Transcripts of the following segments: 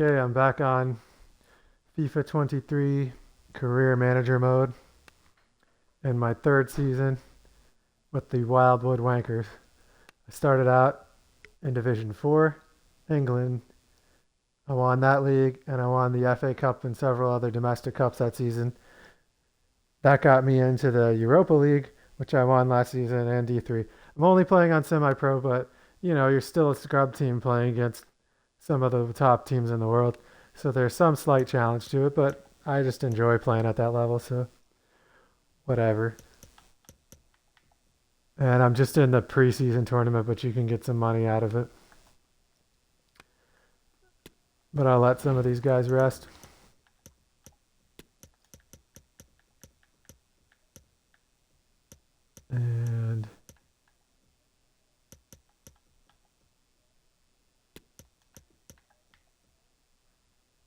Okay, I'm back on FIFA 23 career manager mode in my third season with the Wildwood Wankers. I started out in Division 4, England. I won that league and I won the FA Cup and several other domestic cups that season. That got me into the Europa League, which I won last season, and D3. I'm only playing on semi-pro, but you're still a scrub team playing against some of the top teams in the world. So there's some slight challenge to it, but I just enjoy playing at that level, so whatever. And I'm just in the preseason tournament, but you can get some money out of it. But I'll let some of these guys rest. And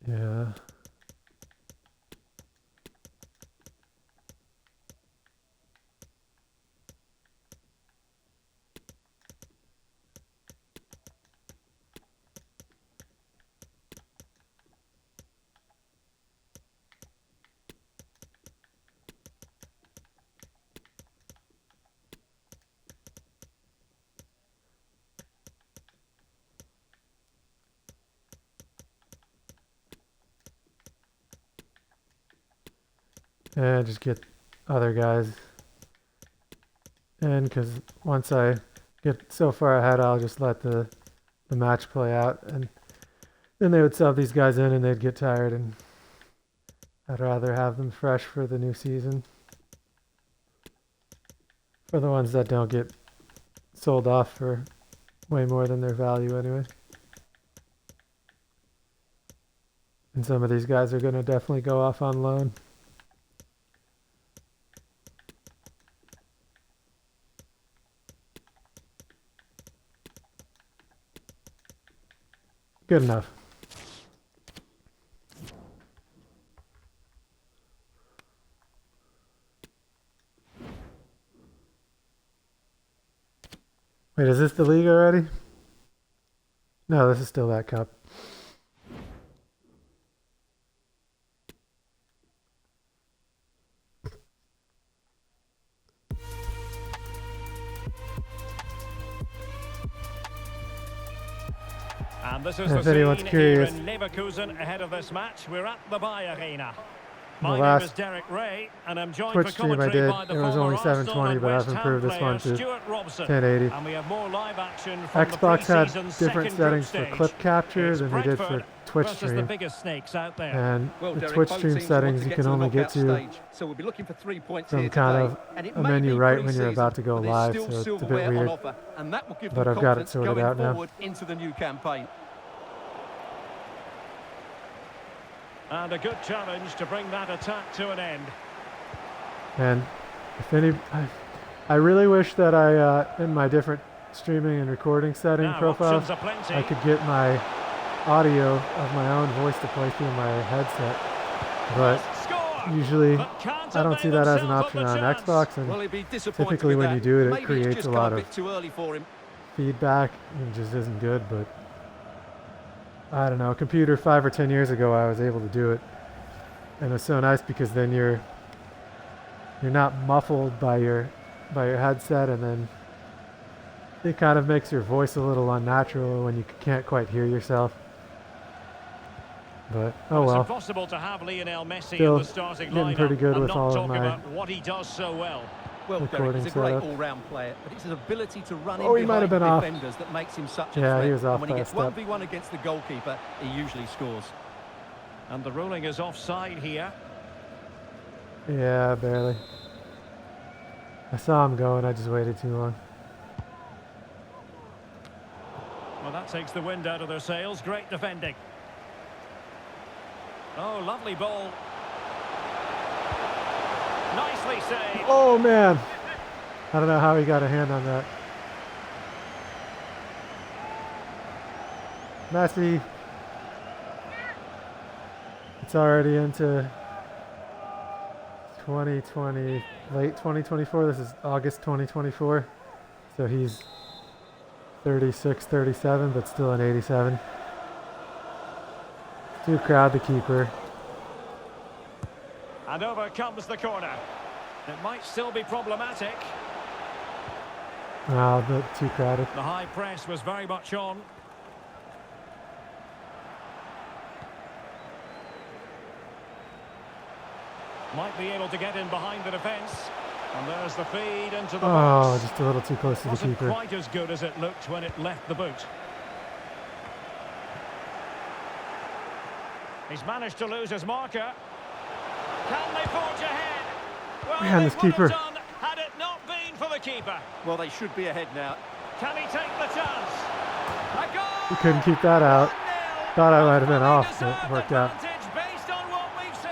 yeah. And just get other guys in, because once I get so far ahead, I'll just let the match play out, and then they would sub these guys in and they'd get tired, and I'd rather have them fresh for the new season. For the ones that don't get sold off for way more than their value anyway. And some of these guys are going to definitely go off on loan. Good enough. Wait, is this the league already? No, this is still that cup. And this is if the anyone's scene curious, here in Leverkusen ahead of this match. We're at the Buy Arena. the My name is last Derek Ray, and I'm joined Twitch for stream I commentary did, by the it was former only Arsenal 720, and but I've West Ham improved this player one to Stuart Robson. 1080. And we have more live action from Xbox the had pre-season different second settings group for stage. clip capture It's than they did for Brentford Twitch versus the stream. biggest snakes out there. And Well, the Derek, Twitch both stream teams want settings to you get can to the only get knockout to stage, so we'll be looking for 3 points some here kind today. of And it a may menu be right when you're pre-season, about to go but there's live, still so it's a bit silverware on weird. offer, and that will give But them I've got it confidence sorted going out now. forward into the new campaign. And a good challenge to bring that attack to an end. And if any, I really wish that I, in my different streaming and recording setting Now, profiles, options are plenty. I could get my audio of my own voice to play through my headset. But Score! usually, But can't I don't see avail that as an themselves option of on the chance. Xbox, and Well, he'd be disappointed typically with when you that. do it, it Maybe it's creates just a gone lot a of bit too early for him. feedback and just isn't good. But I don't know, a computer 5 or 10 years ago, I was able to do it, and it's so nice because then you're not muffled by your headset, and then it kind of makes your voice a little unnatural when you can't quite hear yourself. But oh It's well. impossible to have Lionel Messi Still in the starting getting lineup pretty good and with not all of talk my about what he does so well. Well, Derek, recording he's a great setup. all-round player, but it's his ability to run Oh, in he might have behind been off. defenders that makes him such a Yeah, threat. he was off and when he by a gets step. 1v1 against the goalkeeper, he usually scores. And the ruling is offside here. Yeah, barely. I saw him going, I just waited too long. Well, that takes the wind out of their sails. Great defending. Oh, lovely ball. Nicely saved. Oh man! I don't know how he got a hand on that. Messi. It's already into 2020, late 2024. This is August 2024. So he's 36, 37, but still an 87. Too crowd the keeper. And over comes the corner. It might still be problematic. Oh, but too crowded. The high press was very much on. Might be able to get in behind the defence. And there's the feed into the Oh, box. just a little too close to the Wasn't keeper. quite as good as it looked when it left the boot. He's managed to lose his marker. Can they forge ahead? Well, Man, they this would have keeper. done had it not been for the keeper. Well, they should be ahead now. Can he take the chance? A goal! He couldn't keep that out. 1-0. Thought I might have been A off, fully but it worked out. deserved advantage based on what we've seen.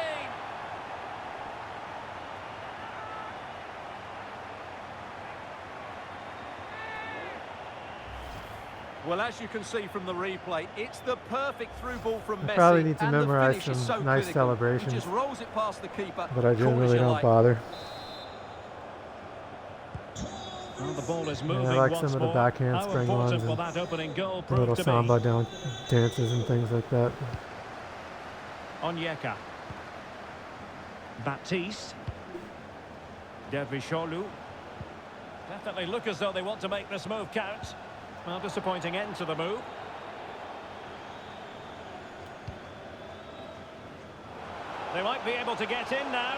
Well, as you can see from the replay, it's the perfect through ball from Messi. Probably need to and the memorize finish is some so nice clinical. celebrations. He just rolls it past the keeper. But I call as generally you don't like. bother. Well, the ball is Yeah, moving I like once some of the more. backhand How spring important ones will and that opening goal the little prove to samba be? dances and things like that. Onyeka. Baptiste. Dervishoglu. Definitely look as though they want to make this move count. Well, disappointing end to the move. They might be able to get in now.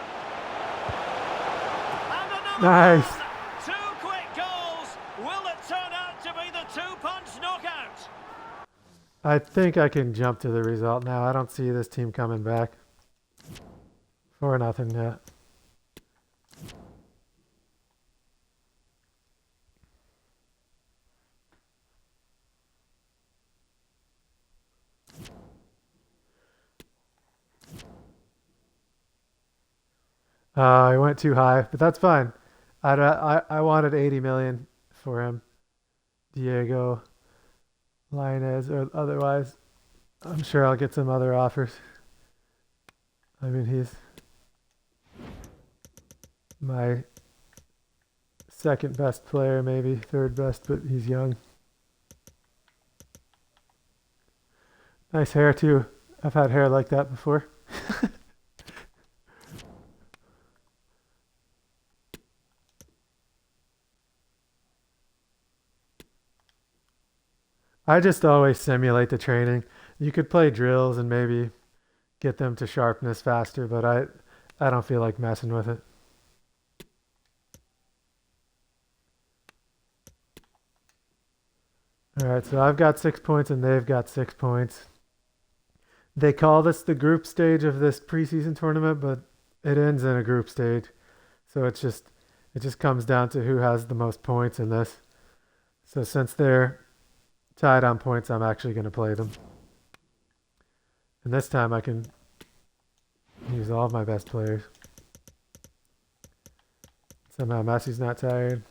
And another Nice. one! Two quick goals. Will it turn out to be the two-punch knockout? I think I can jump to the result now. I don't see this team coming back. 4-0 yet. I went too high, but that's fine. I wanted 80 million for him, Diego Lainez, or otherwise. I'm sure I'll get some other offers. I mean, he's my second best player, maybe third best, but he's young. Nice hair too. I've had hair like that before. I just always simulate the training. You could play drills and maybe get them to sharpness faster, but I don't feel like messing with it. All right, so I've got 6 points and they've got 6 points. They call this the group stage of this preseason tournament, but it ends in a group stage. So it just comes down to who has the most points in this. So since they're tied on points, I'm actually going to play them. And this time I can use all of my best players. Somehow Messi's not tired.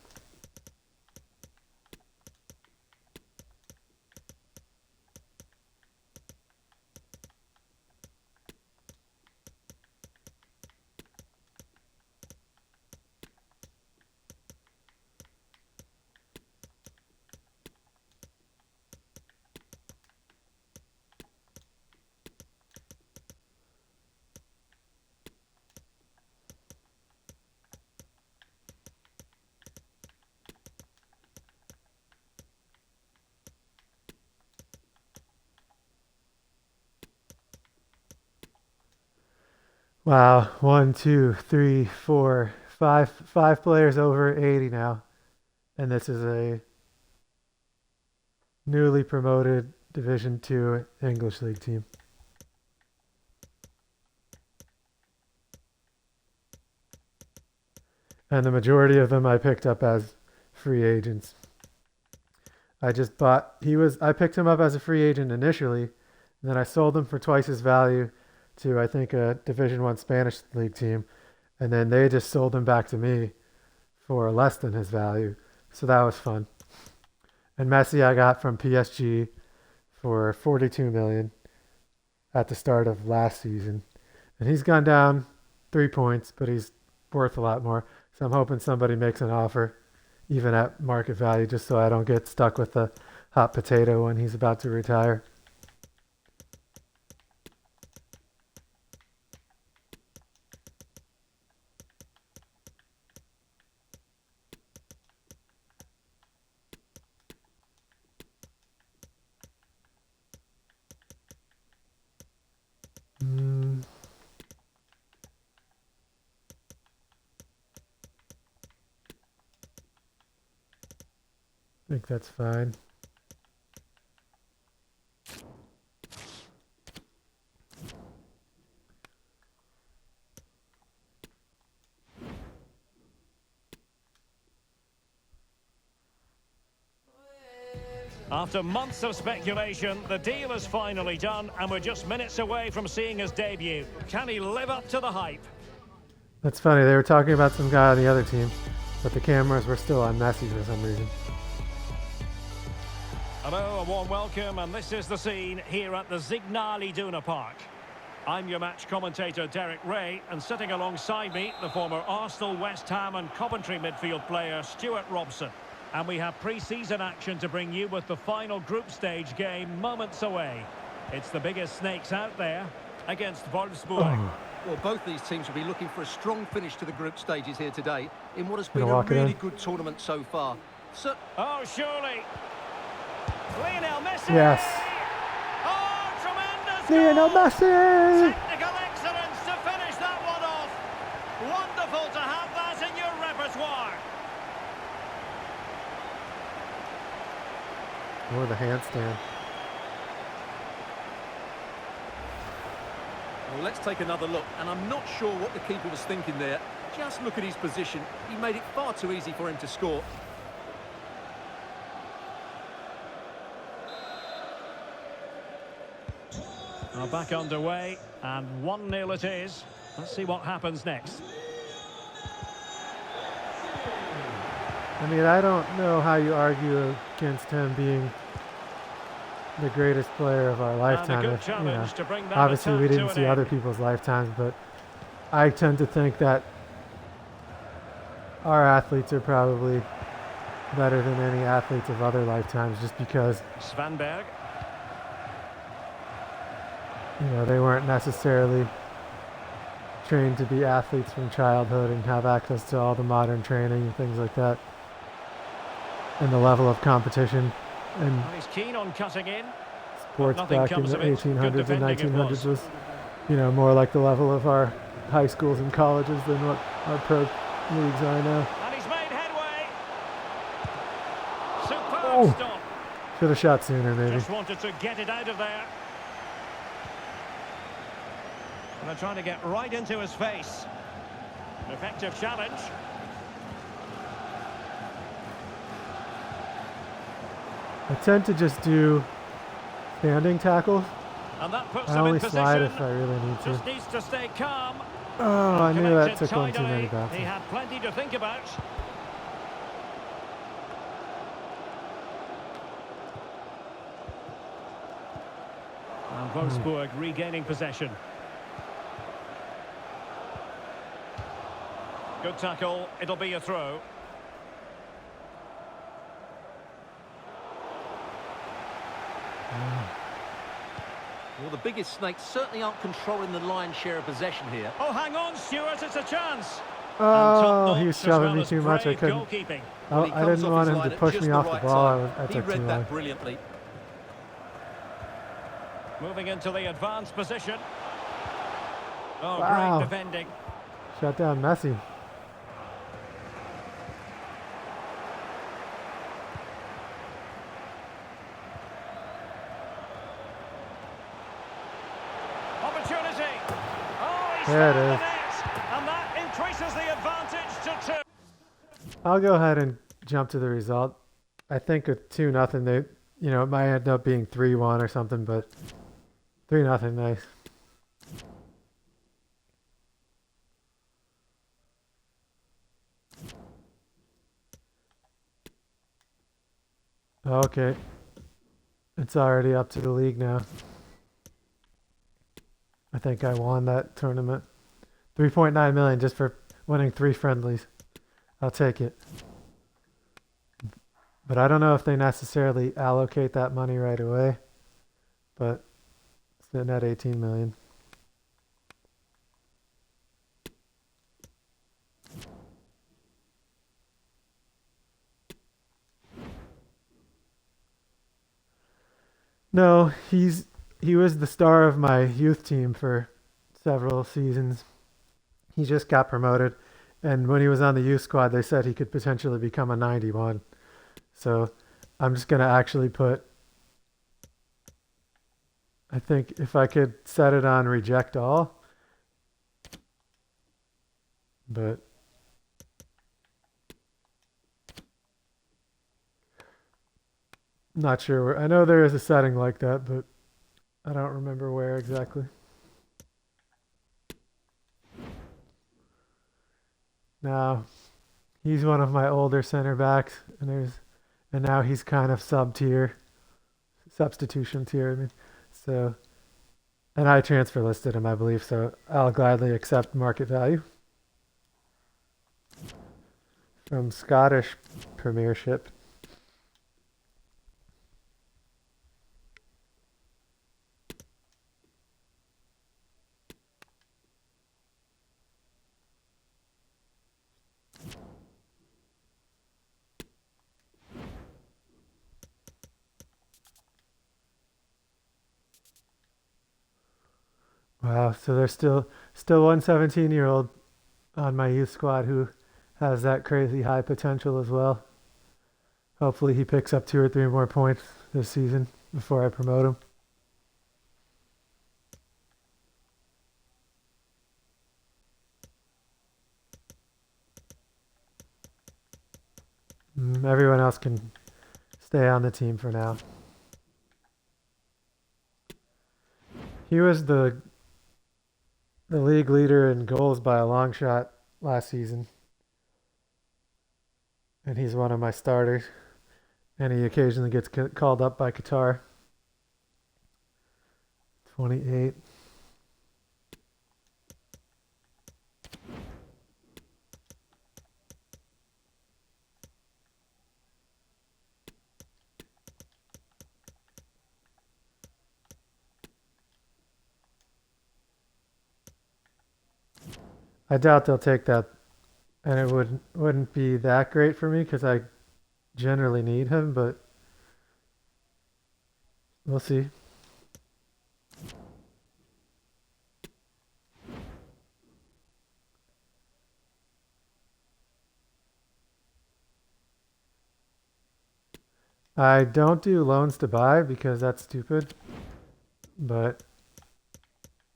Wow, 1, 2, 3, 4, 5 players over 80 now. And this is a newly promoted Division 2 English League team. And the majority of them I picked up as free agents. I picked him up as a free agent initially, and then I sold him for twice his value to, I think, a Division 1 Spanish league team, and then they just sold him back to me for less than his value. So that was fun. And Messi I got from PSG for 42 million at the start of last season. And he's gone down 3 points, but he's worth a lot more. So I'm hoping somebody makes an offer, even at market value, just so I don't get stuck with the hot potato when he's about to retire. think that's fine. After months of speculation, the deal is finally done, and we're just minutes away from seeing his debut. Can he live up to the hype? That's funny. They were talking about some guy on the other team, but the cameras were still on Messi for some reason. Hello, a warm welcome, and this is the scene here at the Signal Iduna Park. I'm your match commentator, Derek Ray, and sitting alongside me, the former Arsenal, West Ham and Coventry midfield player, Stuart Robson. And we have pre-season action to bring you with the final group stage game moments away. It's the biggest snakes out there against Wolfsburg. Oh. Well, both these teams will be looking for a strong finish to the group stages here today in what has been Gonna a walk it really in. good tournament so far. So, Oh, surely. Lionel Messi! Yes. Oh, tremendous Lionel goal! Messi! Technical excellence to finish that one off. Wonderful to have that in your repertoire. Or the handstand. well, let's take another look, and I'm not sure what the keeper was thinking there. Just look at his position. He made it far too easy for him to score. Now back underway, and 1-0 it is. Let's see what happens next. I mean, I don't know how you argue against him being the greatest player of our lifetime. good If, you know, challenge to bring that obviously, we attack to didn't an see other end. people's lifetimes, but I tend to think that our athletes are probably better than any athletes of other lifetimes, just because Svanberg. they weren't necessarily trained to be athletes from childhood and have access to all the modern training and things like that, and the level of competition and Well, he's keen on cutting in. sports Nothing back in comes the of it. Good 1800s and defending it 1900s was, more like the level of our high schools and colleges than what our pro leagues are now. And he's made headway. Superb Oh. stop. Should have shot sooner, maybe. Just wanted to get it out of there. And they're trying to get right into his face. An effective challenge. I tend to just do standing tackles. And that puts I him in only slide position. if I really need to. Just needs to stay calm. Oh, I knew that Connected took one too many tidily. bounces. He had plenty to think about. And Wolfsburg regaining possession. Good tackle. It'll be a throw. Well, the biggest snakes certainly aren't controlling the lion's share of possession here. Oh, hang on, Stuart. It's a chance. Oh, he was as shoving well me as too much. I brave couldn't. goalkeeping. Well, he I comes didn't off want his him line to at push just me the off the right ball. time. I He took too read long. that brilliantly. Moving into the advanced position. Oh, Wow. great defending. Shut down Messi. Opportunity. Oh, he's There it found the is. net. And that increases the advantage to 2. I'll go ahead and jump to the result. I think with 2-0, they, it might end up being 3-1 or something, but 3-0, nice. Okay. It's already up to the league now. I think I won that tournament. 3.9 million just for winning 3 friendlies. I'll take it. But I don't know if they necessarily allocate that money right away. But sitting at 18 million. No, he was the star of my youth team for several seasons. He just got promoted, and when he was on the youth squad, they said he could potentially become a 91. So I'm just gonna actually put. I think if I could set it on reject all, but not sure where. I know there is a setting like that, but I don't remember where exactly. Now he's one of my older center backs, and now he's kind of sub tier, substitution tier. I mean, so and I transfer listed him, I believe. So I'll gladly accept market value from Scottish Premiership. Wow, so there's still one 17-year-old on my youth squad who has that crazy high potential as well. Hopefully he picks up 2 or 3 more points this season before I promote him. Everyone else can stay on the team for now. He was the league leader in goals by a long shot last season, and he's one of my starters. And he occasionally gets called up by Qatar. 28. I doubt they'll take that, and it wouldn't be that great for me because I generally need him, but we'll see. I don't do loans to buy because that's stupid, but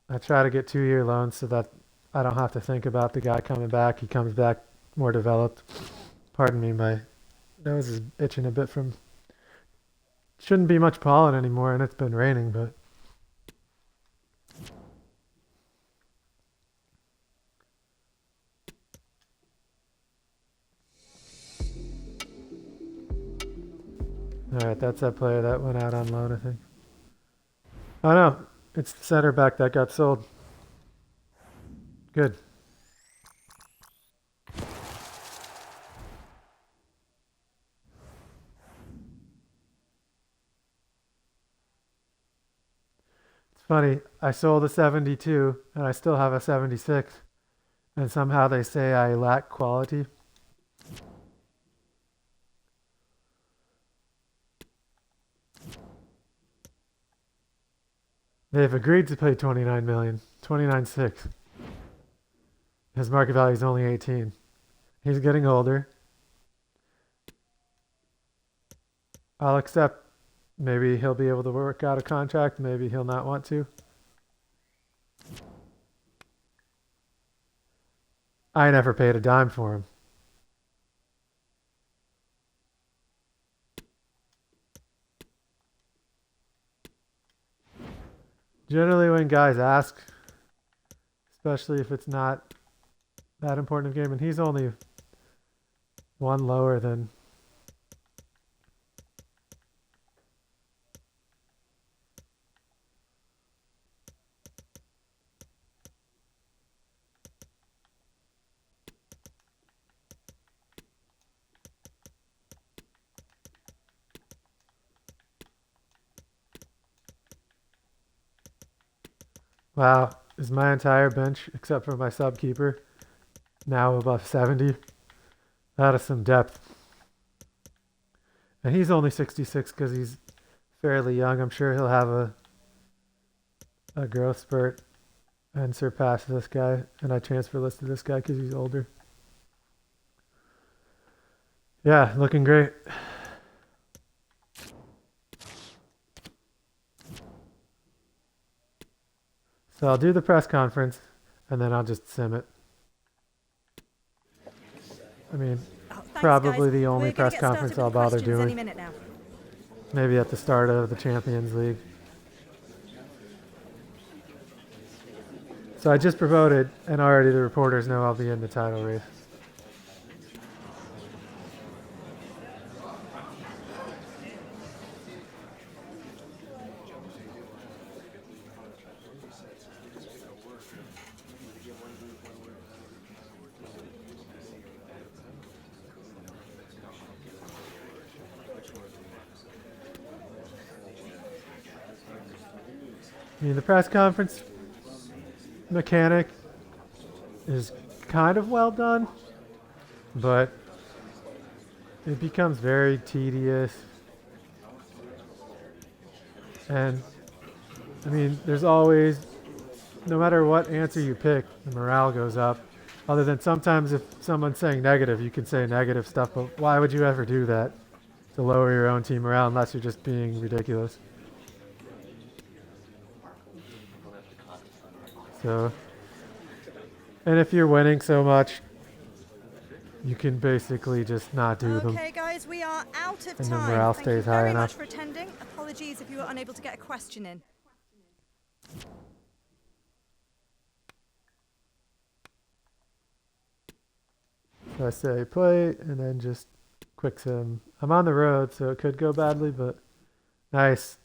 I try to get 2 year loans so that I don't have to think about the guy coming back. He comes back more developed. Pardon me, my nose is itching a bit from. Shouldn't be much pollen anymore, and it's been raining, but. Alright, that's that player that went out on loan, I think. Oh no, it's the center back that got sold. Good. It's funny, I sold a 72 and I still have a 76, and somehow they say I lack quality. They've agreed to pay 29 million, 29.6. His market value is only 18. He's getting older. I'll accept. Maybe he'll be able to work out a contract. Maybe he'll not want to. I never paid a dime for him. Generally, when guys ask, especially if it's not that important of a game, and he's only one lower than. Wow, is my entire bench, except for my sub keeper, now above 70? That is some depth. And he's only 66 because he's fairly young. I'm sure he'll have a growth spurt and surpass this guy. And I transfer listed this guy because he's older. Yeah, looking great. So I'll do the press conference, and then I'll just sim it. I mean, probably the only press conference I'll bother doing. Maybe at the start of the Champions League. So I just promoted, and already the reporters know I'll be in the title race. I mean, the press conference mechanic is kind of well done, but it becomes very tedious. And I mean, there's always, no matter what answer you pick, the morale goes up. Other than sometimes if someone's saying negative, you can say negative stuff, but why would you ever do that to lower your own team morale unless you're just being ridiculous? So, and if you're winning so much, you can basically just not do them. Okay, guys, we are out of and time. the morale Thank you stays high very enough. much for attending. Apologies if you were unable to get a question in. So I say play, and then just quick sim. I'm on the road, so it could go badly, but nice.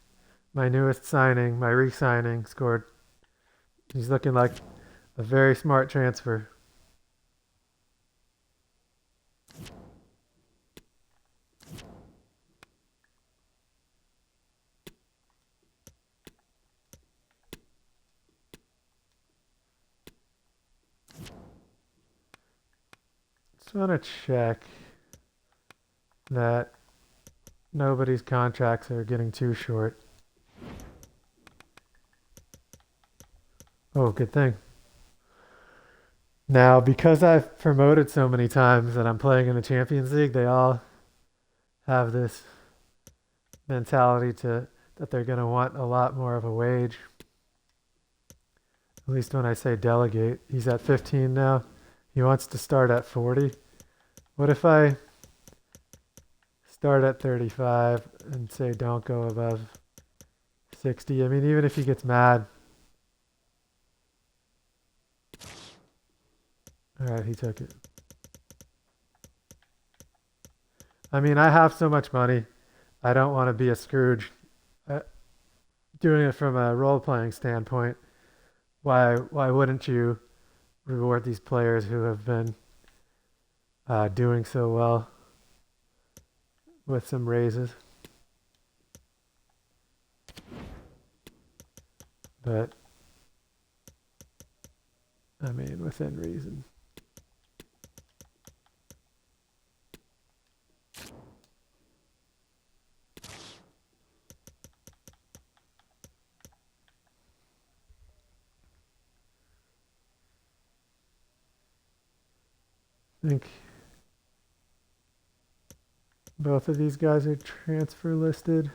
My newest signing, my re-signing, scored. He's looking like a very smart transfer. Just want to check that nobody's contracts are getting too short. Oh, good thing. Now, because I've promoted so many times and I'm playing in the Champions League, they all have this mentality that they're going to want a lot more of a wage. At least when I say delegate. He's at 15 now. He wants to start at 40. What if I start at 35 and say don't go above 60? I mean, even if he gets mad. All right, he took it. I mean, I have so much money. I don't want to be a Scrooge. Doing it from a role-playing standpoint, why wouldn't you reward these players who have been doing so well with some raises? But, I mean, within reason. I think both of these guys are transfer listed.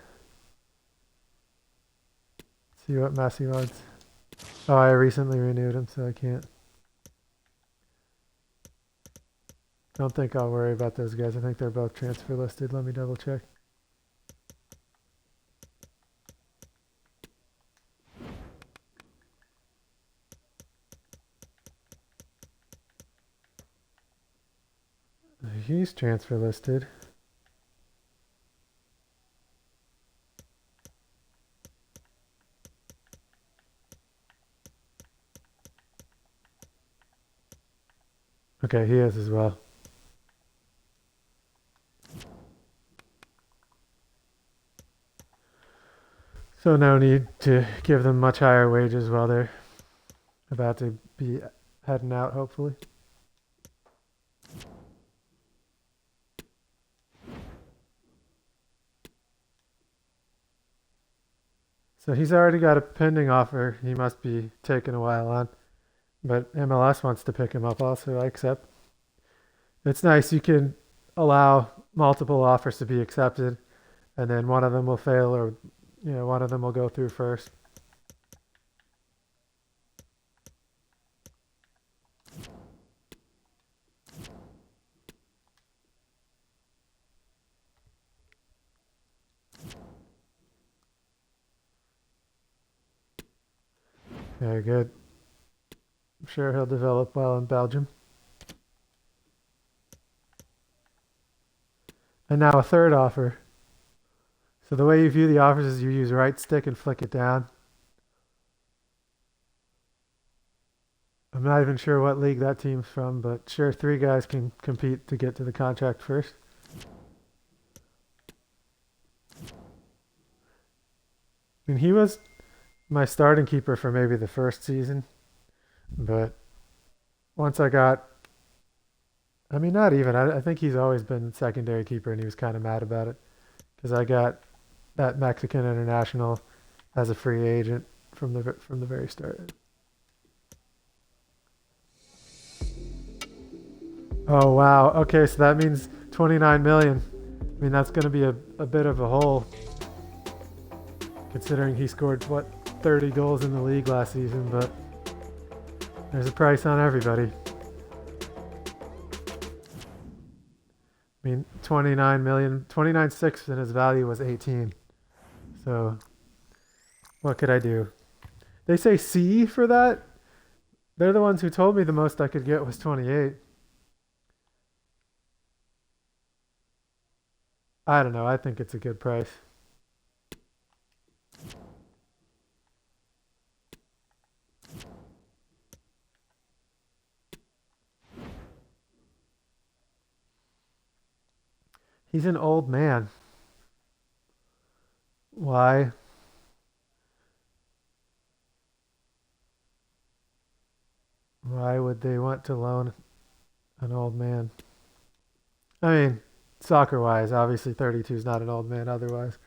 Let's see what Messi wants. Oh, I recently renewed him, so I can't. Don't think I'll worry about those guys. I think they're both transfer listed. Let me double check. He's transfer listed. Okay, he is as well. So no need to give them much higher wages while they're about to be heading out, hopefully. So he's already got a pending offer. He must be taking a while on. But MLS wants to pick him up also. I accept. It's nice you can allow multiple offers to be accepted, and then one of them will fail, or one of them will go through first. Very good. I'm sure he'll develop well in Belgium. And now a third offer. So the way you view the offers is you use right stick and flick it down. I'm not even sure what league that team's from, but sure, 3 guys can compete to get to the contract first. I mean, he was my starting keeper for maybe the first season, but once I got, I mean, not even. I think he's always been secondary keeper, and he was kind of mad about it because I got that Mexican international as a free agent from the very start. Oh wow. Okay, so that means 29 million. I mean, that's going to be a bit of a hole, considering he scored what 30 goals in the league last season. But there's a price on everybody. I mean, 29 million, 29.6, and his value was 18. So, what could I do? They say C for that. They're the ones who told me the most I could get was 28. I don't know. I think it's a good price. He's an old man. Why? Why would they want to loan an old man? I mean, soccer wise, obviously 32 is not an old man otherwise.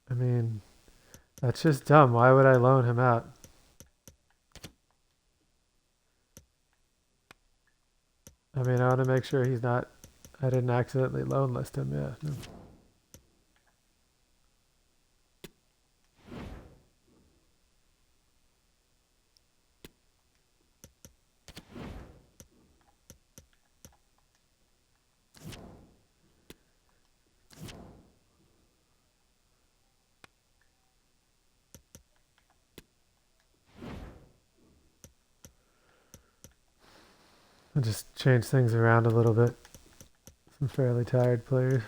I mean, that's just dumb. Why would I loan him out? I mean, I want to make sure he's not. I didn't accidentally loan list him. Yeah. No. I'll just change things around a little bit. Some fairly tired players.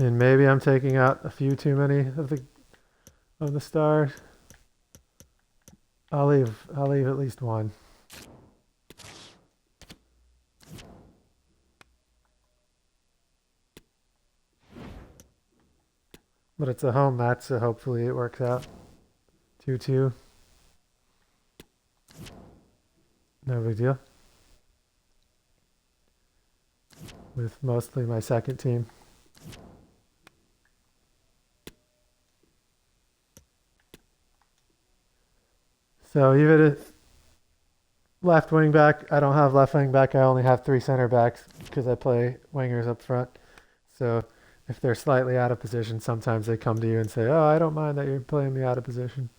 And maybe I'm taking out a few too many of the stars. I'll leave at least one. But it's a home match, so hopefully it works out. 2-2. No big deal. With mostly my second team. So even if left wing back, I don't have left wing back. I only have 3 center backs because I play wingers up front. So if they're slightly out of position, sometimes they come to you and say, "Oh, I don't mind that you're playing me out of position."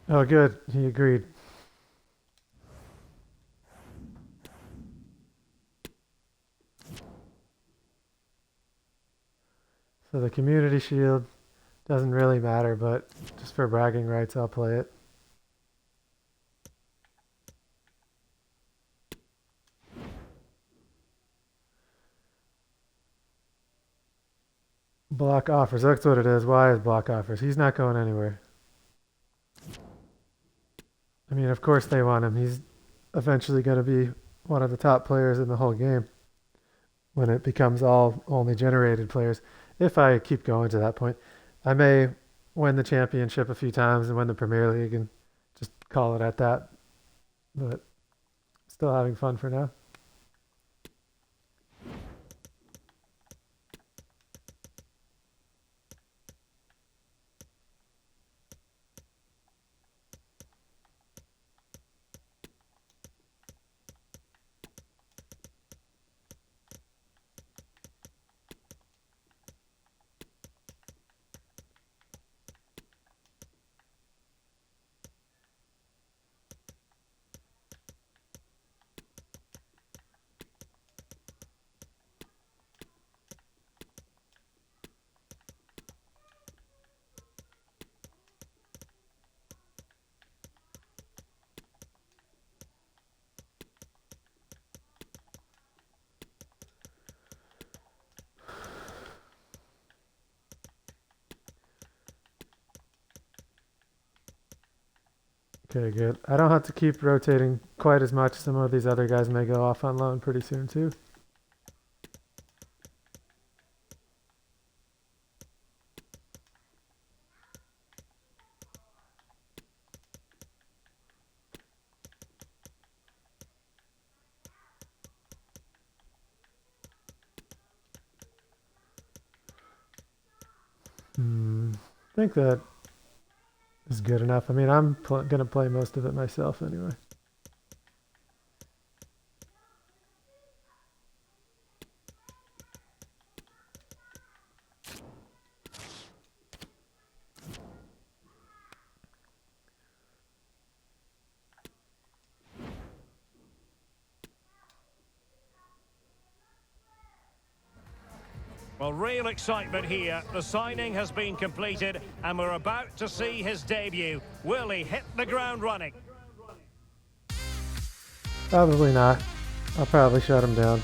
Oh, good. He agreed. So the community shield doesn't really matter, but just for bragging rights, I'll play it. Block offers. That's what it is. Why is block offers? He's not going anywhere. I mean, of course they want him. He's eventually going to be one of the top players in the whole game when it becomes all only generated players. If I keep going to that point, I may win the championship a few times and win the Premier League and just call it at that. But still having fun for now. Okay, good. I don't have to keep rotating quite as much. Some of these other guys may go off on loan pretty soon too. I think that is good enough. I mean, I'm going to play most of it myself anyway. Well, real excitement here. The signing has been completed and we're about to see his debut. Will he hit the ground running? Probably not. I'll probably shut him down.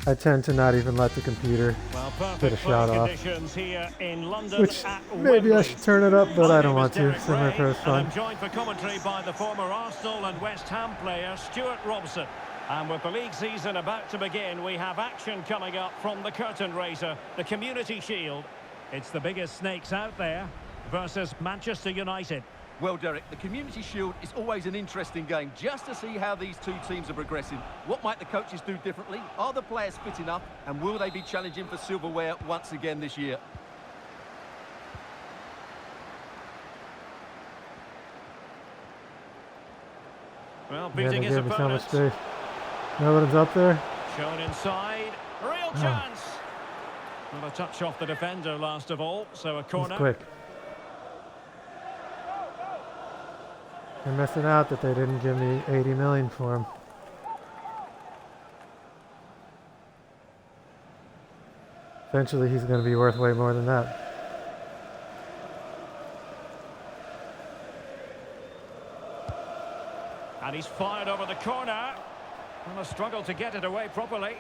I tend to not even let the computer get a shot off. Here in London Which at maybe I should turn it up, but I don't My name want is to. Derek Semi-pro is Ray, fun. and I'm joined for commentary by the former Arsenal and West Ham player Stuart Robson. And with the league season about to begin, we have action coming up from the curtain raiser, the Community Shield. It's the biggest snakes out there versus Manchester United. Well, Derek, the Community Shield is always an interesting game, just to see how these two teams are progressing. What might the coaches do differently? Are the players fit enough? And will they be challenging for silverware once again this year? Well, Man, beating they his gave me so much opponent. space. Nobody's up there. Shown inside. Real chance. Well, a touch off the defender last of all, so a He's corner. quick. They're missing out that they didn't give me 80 million for him. Eventually he's going to be worth way more than that. And he's fired over the corner. And a struggle to get it away properly.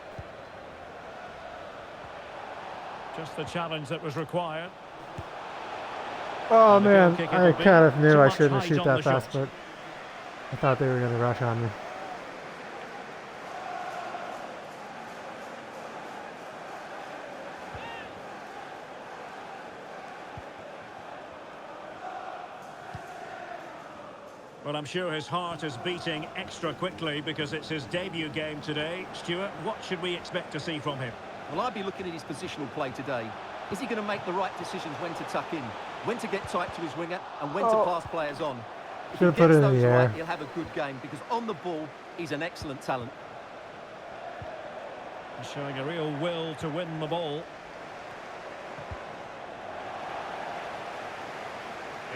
Just the challenge that was required. Oh And the man, goal kick I it'll be. kind of knew Too I much shouldn't height shoot on that the fast, shot. but I thought they were going to rush on me. Well, I'm sure his heart is beating extra quickly because it's his debut game today. Stuart, what should we expect to see from him? Well, I'd be looking at his positional play today. Is he going to make the right decisions when to tuck in, when to get tight to his winger, and when to pass players on? If he Should've put gets it in those the air. right, he'll have a good game, because on the ball, he's an excellent talent. He's showing a real will to win the ball.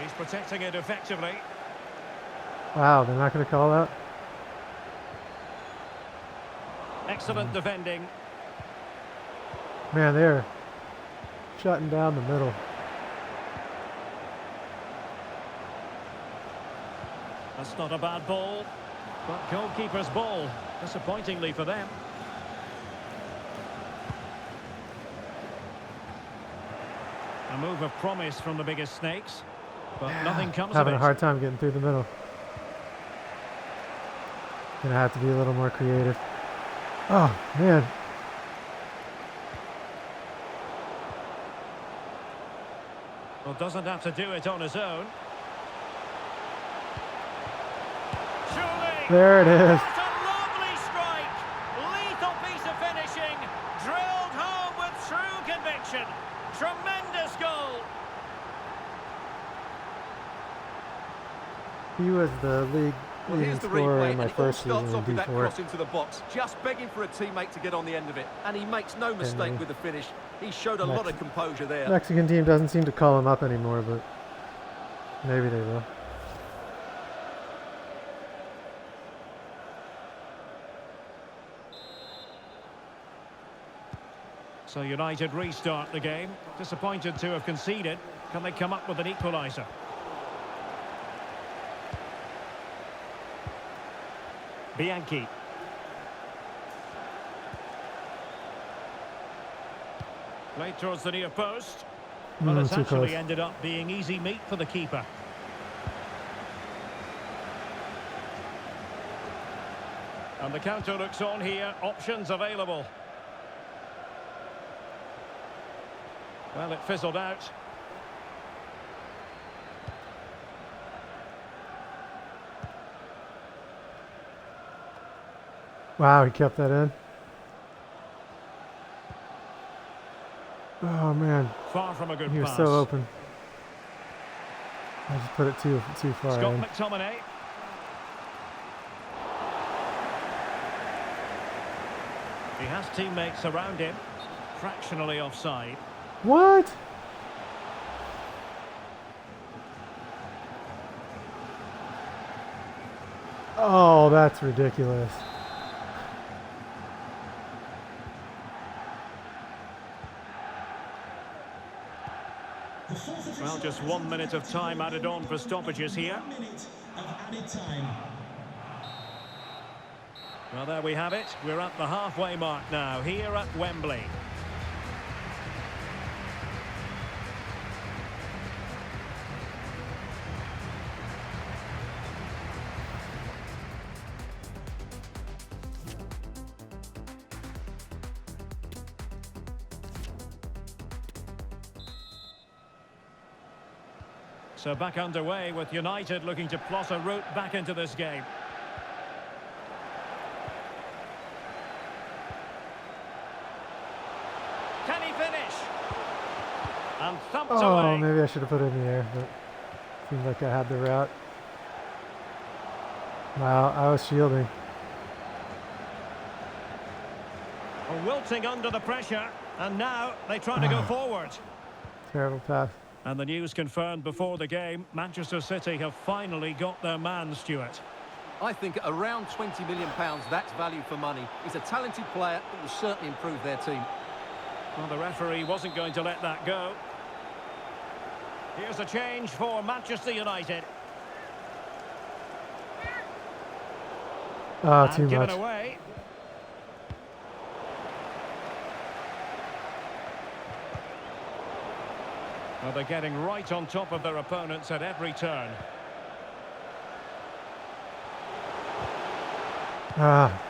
He's protecting it effectively. Wow, they're not going to call that? Excellent defending. Man, they're shutting down the middle. That's not a bad ball, but goalkeeper's ball, disappointingly for them. A move of promise from the biggest snakes, but nothing comes of Having it. a hard time getting through the middle. Gonna have to be a little more creative. Oh, man. Well, doesn't have to do it on his own. Surely! There it is. It's a lovely strike! Lethal piece of finishing, drilled home with true conviction. Tremendous goal! He was the league Well, leading here's the scorer replay, in my and it all first season starts in off with that D4. cross into the box, just begging for a teammate to get on the end of it, and he makes no mistake yeah. with the finish. He showed a lot of composure there. Mexican team doesn't seem to call him up anymore, but maybe they will. So United restart the game. Disappointed to have conceded. Can they come up with an equaliser? Bianchi. Played towards the near post. Well, it's Too actually close. ended up being easy meat for the keeper. And the counter looks on here. Options available. Well, it fizzled out. Wow, he kept that in. Oh, man. Far from a good He was pass. so open. I just put it too far Scott in. McTominay. He has teammates around him. Fractionally offside. What? Oh, that's ridiculous. Well, just 1 minute of time added on for stoppages here. Well, there we have it. We're at the halfway mark now, here at Wembley. So back underway with United looking to plot a route back into this game. Can he finish? And thumped Oh, away. maybe I should have put it in the air, but seemed like I had the route. Wow, I was shielding. Wilting under the pressure, and now they try to go forward. Terrible pass. And the news confirmed before the game, Manchester City have finally got their man, Stuart. I think at around £20 million, that's value for money. He's a talented player that will certainly improve their team. Well, the referee wasn't going to let that go. Here's a change for Manchester United. Oh, And too given much. away. Well, they're getting right on top of their opponents at every turn. Ah,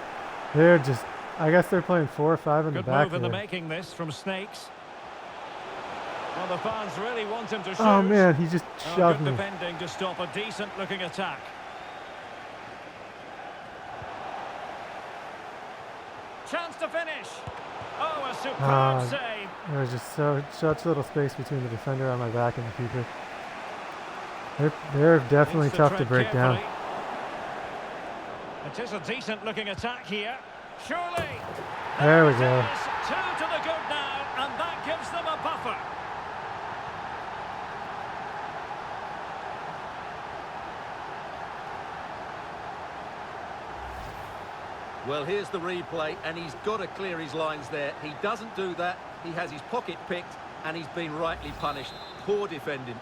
they're just, I guess they're playing 4 or 5 in the Good back move in the there. making this from Snakes. Well, the fans really want him to shoot. Oh, man, he just Oh, shoved good me. defending to stop a decent-looking attack. Chance to finish. Oh, a superb save. There was just such little space between the defender on my back and the keeper. They're definitely Needs tough to tread break down. carefully. It is a decent-looking attack here. Surely. There we it go. is. 2 to the good now, and that gives them a buffer. Well, here's the replay, and he's got to clear his lines there. He doesn't do that. He has his pocket picked, and he's been rightly punished. Poor defending.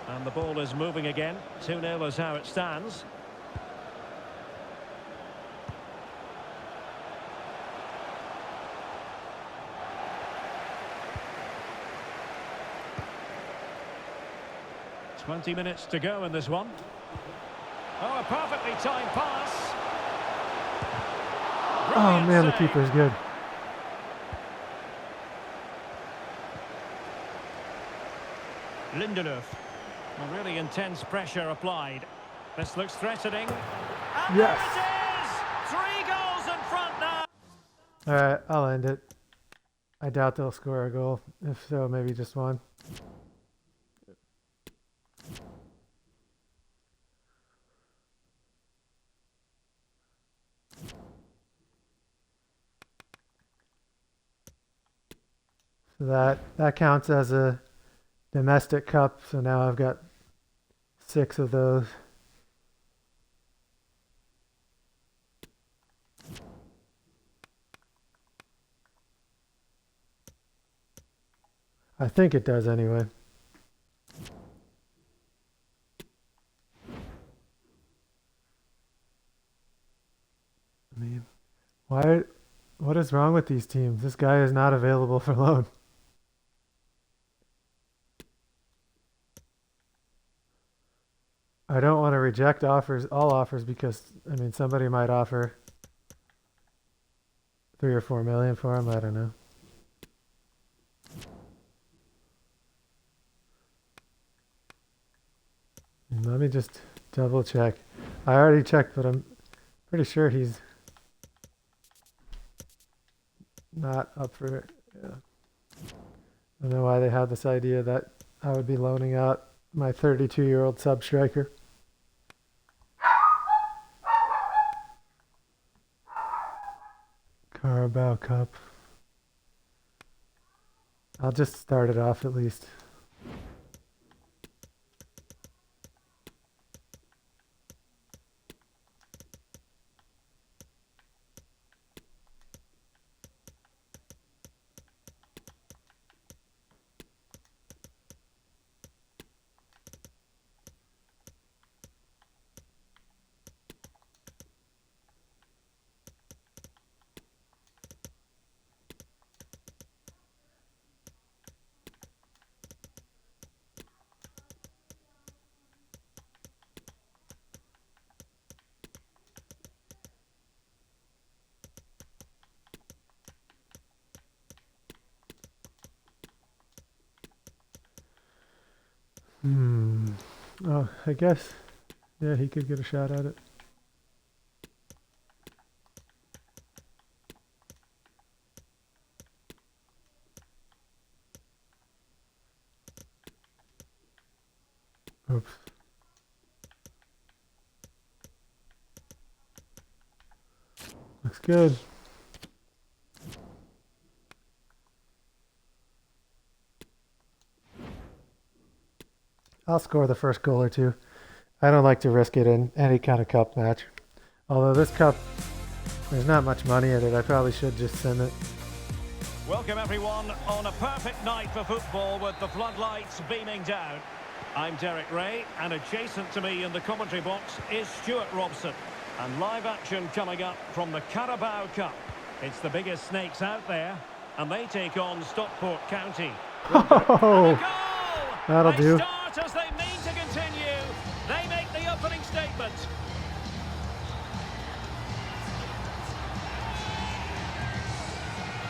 And the ball is moving again. 2-0 is how it stands. "20 minutes to go in this one. Oh, a perfectly timed pass. Oh Brilliant man, the save. keeper's good. Lindelöf. A really intense pressure applied. This looks threatening. And Yes. there it is! 3 goals in front now. Alright, I'll end it. I doubt they'll score a goal. If so, maybe just one. So that counts as a domestic cup, so now I've got 6 of those. I think it does anyway. I mean, what is wrong with these teams? This guy is not available for loan. I don't want to reject all offers, because, I mean, somebody might offer 3 or 4 million for him. I don't know. Let me just double check. I already checked, but I'm pretty sure he's not up for it. Yeah. I don't know why they had this idea that I would be loaning out my 32-year-old sub striker. Carabao Cup. I'll just start it off at least. Oh, I guess, yeah, he could get a shot at it. Oops. Looks good. I'll score the first goal or two. I don't like to risk it in any kind of cup match. Although this cup, there's not much money in it. I probably should just send it. Welcome everyone on a perfect night for football with the floodlights beaming down. I'm Derek Ray, and adjacent to me in the commentary box is Stuart Robson. And live action coming up from the Carabao Cup. It's the biggest snakes out there, and they take on Stockport County. Oh, that'll They do. start as they mean to continue. They make the opening statement.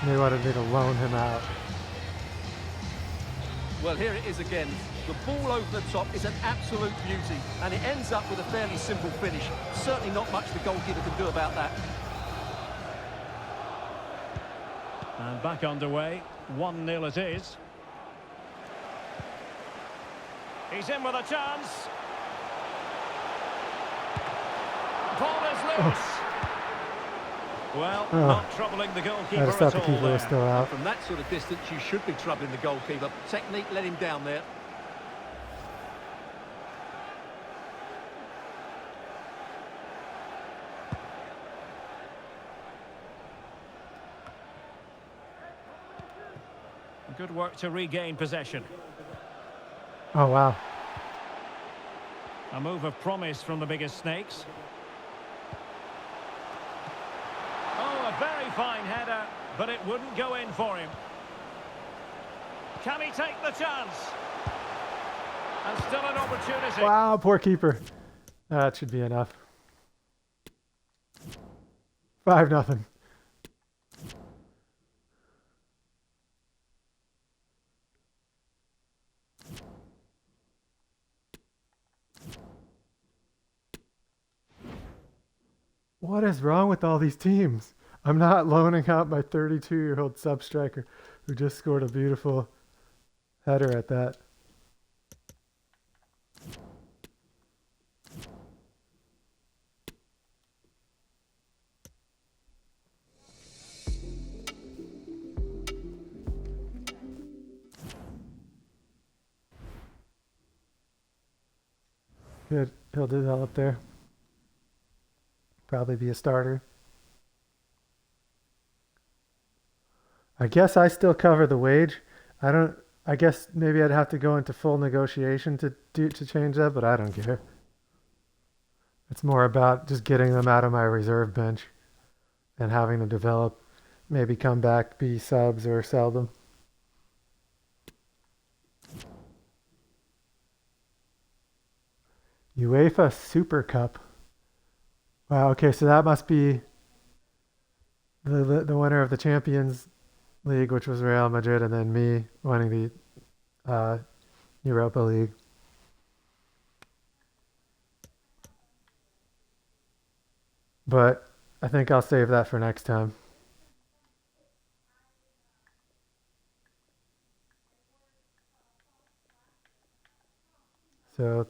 They wanted me to loan him out. Well, here it is again. The ball over the top is an absolute beauty, and it ends up with a fairly simple finish. Certainly not much the goalkeeper can do about that. And back underway. 1-0 it is. He's in with a chance. Ball is loose. Well, not troubling the goalkeeper I just thought at the all keeper was there. still out. From that sort of distance, you should be troubling the goalkeeper. Technique let him down there. Good work to regain possession. Oh, wow. A move of promise from the biggest snakes. Oh, a very fine header, but it wouldn't go in for him. Can he take the chance? And still an opportunity. Wow, poor keeper. That should be enough. 5-0. What is wrong with all these teams? I'm not loaning out my 32-year-old sub-striker who just scored a beautiful header at that. Good. He'll develop there. Probably be a starter. I guess I still cover the wage. I guess maybe I'd have to go into full negotiation to change that, but I don't care. It's more about just getting them out of my reserve bench and having them develop, maybe come back, be subs or sell them. UEFA Super Cup. Wow, okay, so that must be the winner of the Champions League, which was Real Madrid, and then me winning the Europa League. But I think I'll save that for next time. So